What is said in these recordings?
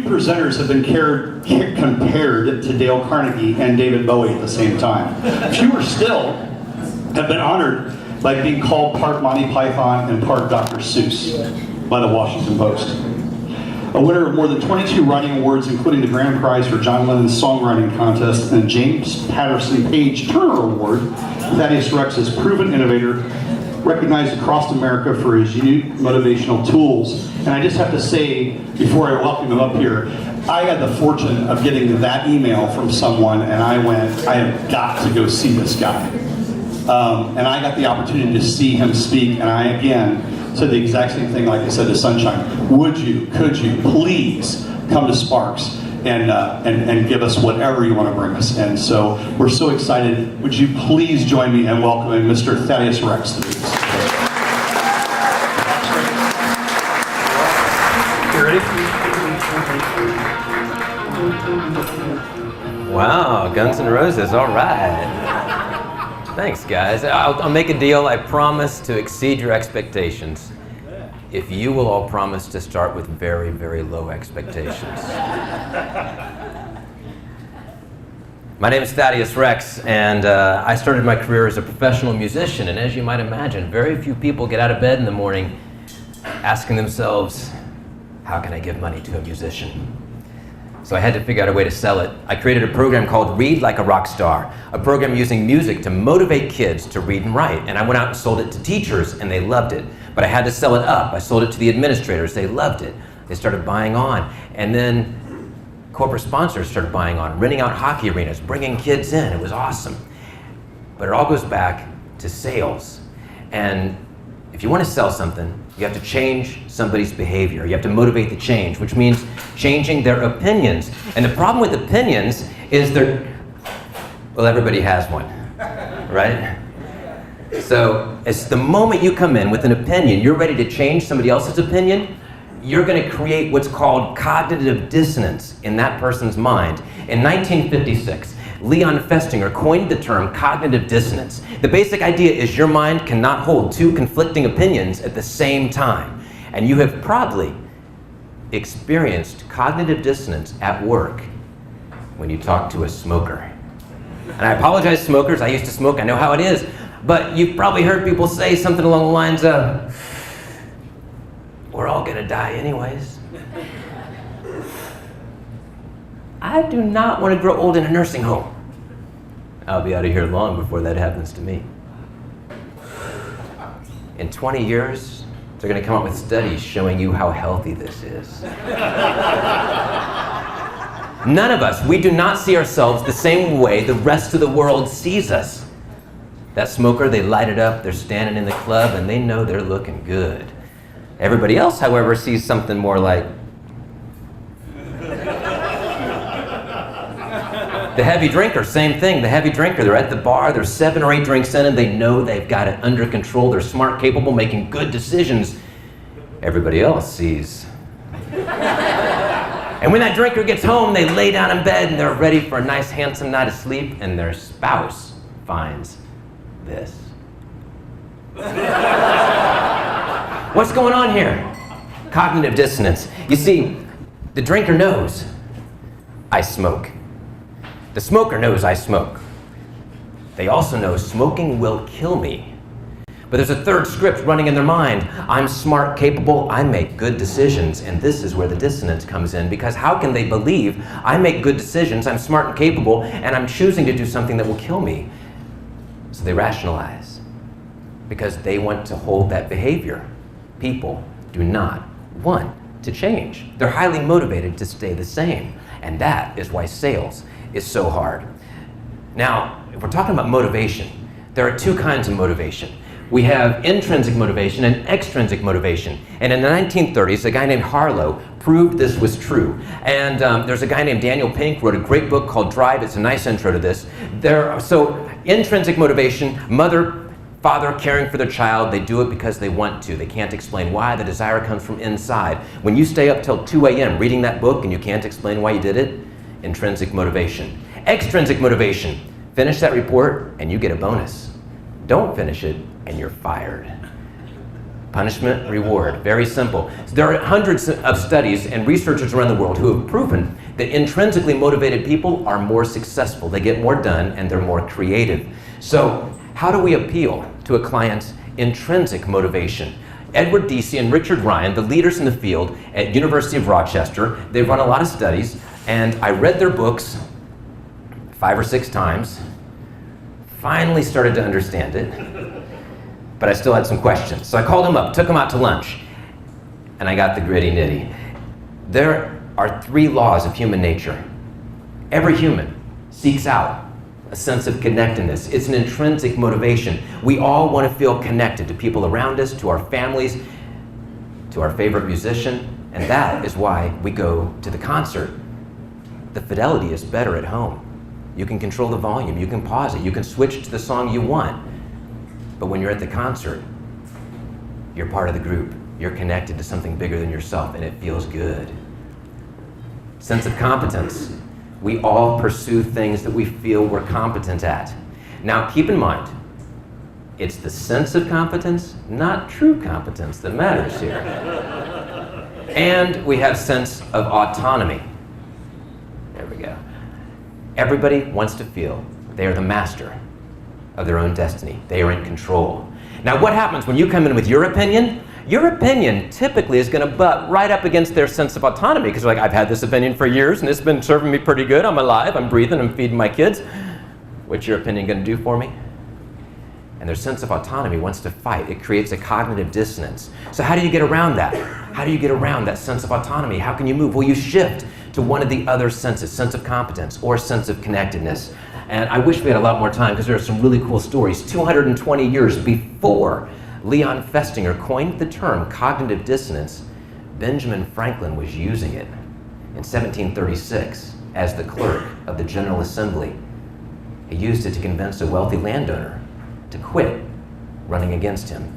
presenters have been compared to Dale Carnegie and David Bowie at the same time. Fewer still have been honored by being called part Monty Python and part Dr. Seuss by the Washington Post. A winner of more than 22 writing awards, including the grand prize for John Lennon's songwriting contest and James Patterson Page Turner Award, Thaddeus Rex is a proven innovator, recognized across America for his unique motivational tools. And I just have to say, before I welcome him up here, I had the fortune of getting that email from someone, and I went, I have got to go see this guy. And I got the opportunity to see him speak, and I, again, said the exact same thing like I said to Sunshine. Would you, could you, please come to Sparks and give us whatever you want to bring us. And so we're so excited. Would you please join me in welcoming Mr. Thaddeus Rex to this. You ready? Wow, Guns N' Roses, all right. Thanks, guys. I'll make a deal. I promise to exceed your expectations if you will all promise to start with very, very low expectations. My name is Thaddeus Rex, and I started my career as a professional musician, and as you might imagine, very few people get out of bed in the morning asking themselves, how can I give money to a musician? So I had to figure out a way to sell it. I created a program called Read Like a Rock Star, a program using music to motivate kids to read and write. And I went out and sold it to teachers, and they loved it. But I had to sell it up. I sold it to the administrators. They loved it. They started buying on. And then corporate sponsors started buying on, renting out hockey arenas, bringing kids in. It was awesome. But it all goes back to sales. And if you want to sell something, you have to change somebody's behavior. You have to motivate the change, which means changing their opinions. And the problem with opinions is well, everybody has one, right? So it's the moment you come in with an opinion, you're ready to change somebody else's opinion, you're going to create what's called cognitive dissonance in that person's mind. In 1956, Leon Festinger coined the term cognitive dissonance. The basic idea is your mind cannot hold two conflicting opinions at the same time. And you have probably experienced cognitive dissonance at work when you talk to a smoker. And I apologize, smokers, I used to smoke, I know how it is. But you've probably heard people say something along the lines of, we're all gonna die anyways. I do not want to grow old in a nursing home. I'll be out of here long before that happens to me. In 20 years, they're going to come up with studies showing you how healthy this is. None of us, we do not see ourselves the same way the rest of the world sees us. That smoker, they light it up, they're standing in the club, and they know they're looking good. Everybody else, however, sees something more like, the heavy drinker, same thing. The heavy drinker, they're at the bar, they're 7 or 8 drinks in, and they know they've got it under control. They're smart, capable, making good decisions. Everybody else sees. And when that drinker gets home, they lay down in bed and they're ready for a nice, handsome night of sleep, and their spouse finds this. What's going on here? Cognitive dissonance. You see, the drinker knows I smoke. The smoker knows I smoke. They also know smoking will kill me. But there's a third script running in their mind. I'm smart, capable, I make good decisions. And this is where the dissonance comes in, because how can they believe I make good decisions, I'm smart and capable, and I'm choosing to do something that will kill me? So they rationalize, because they want to hold that behavior. People do not want to change. They're highly motivated to stay the same. And that is why sales is so hard. Now, if we're talking about motivation, there are 2 kinds of motivation. We have intrinsic motivation and extrinsic motivation. And in the 1930s, a guy named Harlow proved this was true. And there's a guy named Daniel Pink wrote a great book called Drive. It's a nice intro to this. So intrinsic motivation, mother, father caring for their child, they do it because they want to. They can't explain why. The desire comes from inside. When you stay up till 2 a.m. reading that book and you can't explain why you did it, intrinsic motivation. Extrinsic motivation, finish that report and you get a bonus. Don't finish it and you're fired. Punishment, reward, very simple. So there are hundreds of studies and researchers around the world who have proven that intrinsically motivated people are more successful. They get more done and they're more creative. So how do we appeal to a client's intrinsic motivation? Edward Deasy and Richard Ryan, the leaders in the field at University of Rochester, they've run a lot of studies, and I read their books 5 or 6 times, finally started to understand it, but I still had some questions. So I called them up, took them out to lunch, and I got the gritty nitty. There are 3 laws of human nature. Every human seeks out a sense of connectedness. It's an intrinsic motivation. We all want to feel connected to people around us, to our families, to our favorite musician, and that is why we go to the concert. The fidelity is better at home. You can control the volume, you can pause it, you can switch to the song you want. But when you're at the concert, you're part of the group. You're connected to something bigger than yourself, and it feels good. Sense of competence. We all pursue things that we feel we're competent at. Now, keep in mind, it's the sense of competence, not true competence, that matters here. And we have sense of autonomy. There we go. Everybody wants to feel they are the master of their own destiny. They are in control. Now, what happens when you come in with your opinion? Your opinion typically is going to butt right up against their sense of autonomy, because they're like, I've had this opinion for years and it's been serving me pretty good. I'm alive, I'm breathing, I'm feeding my kids. What's your opinion going to do for me? And their sense of autonomy wants to fight. It creates a cognitive dissonance. So how do you get around that? How do you get around that sense of autonomy? How can you move? Well, you shift to one of the other senses, sense of competence or sense of connectedness. And I wish we had a lot more time, because there are some really cool stories. 220 years before Leon Festinger coined the term cognitive dissonance, Benjamin Franklin was using it in 1736 as the clerk of the General Assembly. He used it to convince a wealthy landowner to quit running against him.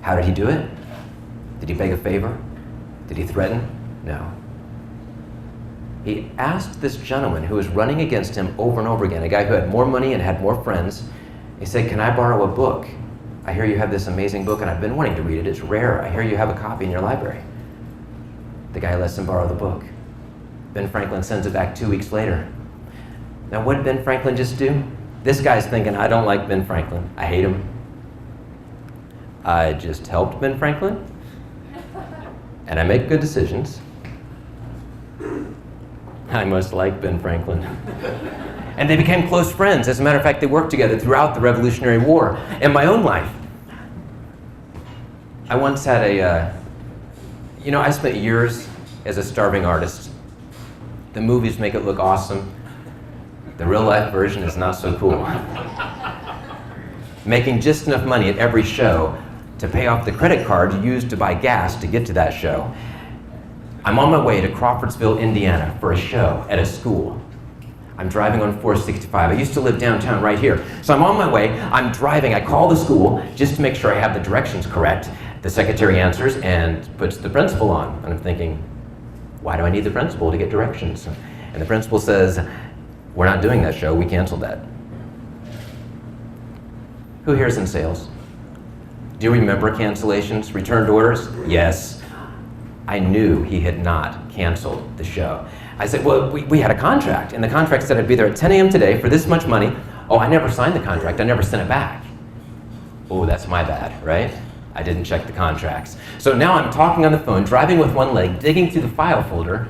How did he do it? Did he beg a favor? Did he threaten? No. He asked this gentleman who was running against him over and over again, a guy who had more money and had more friends. He said, can I borrow a book? I hear you have this amazing book and I've been wanting to read it. It's rare. I hear you have a copy in your library. The guy lets him borrow the book. Ben Franklin sends it back 2 weeks later. Now, what did Ben Franklin just do? This guy's thinking, I don't like Ben Franklin. I hate him. I just helped Ben Franklin, and I make good decisions. I must like Ben Franklin. And they became close friends. As a matter of fact, they worked together throughout the Revolutionary War. In my own life, I once had I spent years as a starving artist. The movies make it look awesome. The real life version is not so cool. Making just enough money at every show to pay off the credit card used to buy gas to get to that show. I'm on my way to Crawfordsville, Indiana for a show at a school. I'm driving on 465. I used to live downtown right here. So I'm on my way, I'm driving, I call the school just to make sure I have the directions correct. The secretary answers and puts the principal on. And I'm thinking, why do I need the principal to get directions? And the principal says, we're not doing that show, we canceled that. Who here is in sales? Do you remember cancellations, returned orders? Yes. I knew he had not canceled the show. I said, well, we had a contract, and the contract said I'd be there at 10 a.m. today for this much money. Oh, I never signed the contract, I never sent it back. Oh, that's my bad, right? I didn't check the contracts. So now I'm talking on the phone, driving with one leg, digging through the file folder,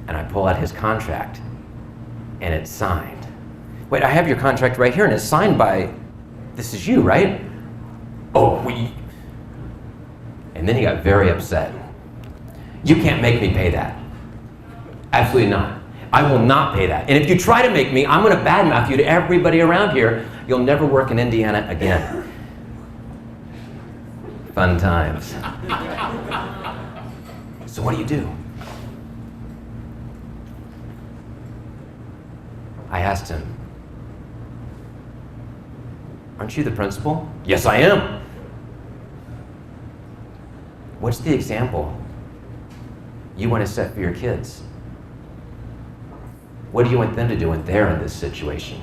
and I pull out his contract, and it's signed. Wait, I have your contract right here, and it's signed by, this is you, right? Oh, and then he got very upset. You can't make me pay that. Absolutely not. I will not pay that. And if you try to make me, I'm going to badmouth you to everybody around here. You'll never work in Indiana again. Fun times. So what do? I asked him, aren't you the principal? Yes, I am. What's the example you want to set for your kids? What do you want them to do when they're in this situation?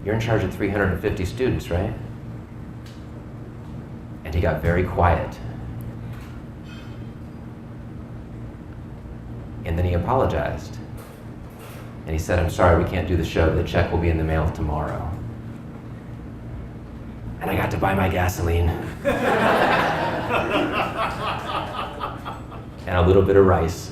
You're in charge of 350 students, right? And he got very quiet. And then he apologized. And he said, I'm sorry, we can't do the show. The check will be in the mail tomorrow. And I got to buy my gasoline. And a little bit of rice.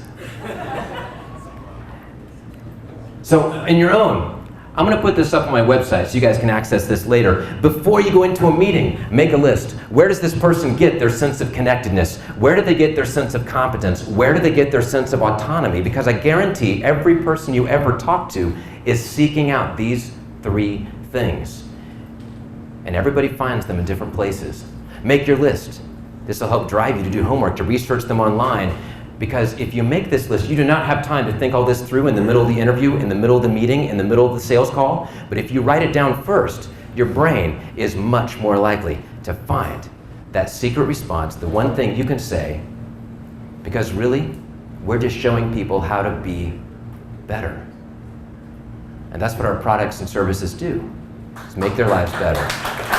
So, in your own, I'm going to put this up on my website so you guys can access this later. Before you go into a meeting, make a list. Where does this person get their sense of connectedness? Where do they get their sense of competence? Where do they get their sense of autonomy? Because I guarantee every person you ever talk to is seeking out these 3 things. And everybody finds them in different places. Make your list. This will help drive you to do homework, to research them online. Because if you make this list, you do not have time to think all this through in the middle of the interview, in the middle of the meeting, in the middle of the sales call. But if you write it down first, your brain is much more likely to find that secret response, the one thing you can say, because really, we're just showing people how to be better. And that's what our products and services do, is make their lives better.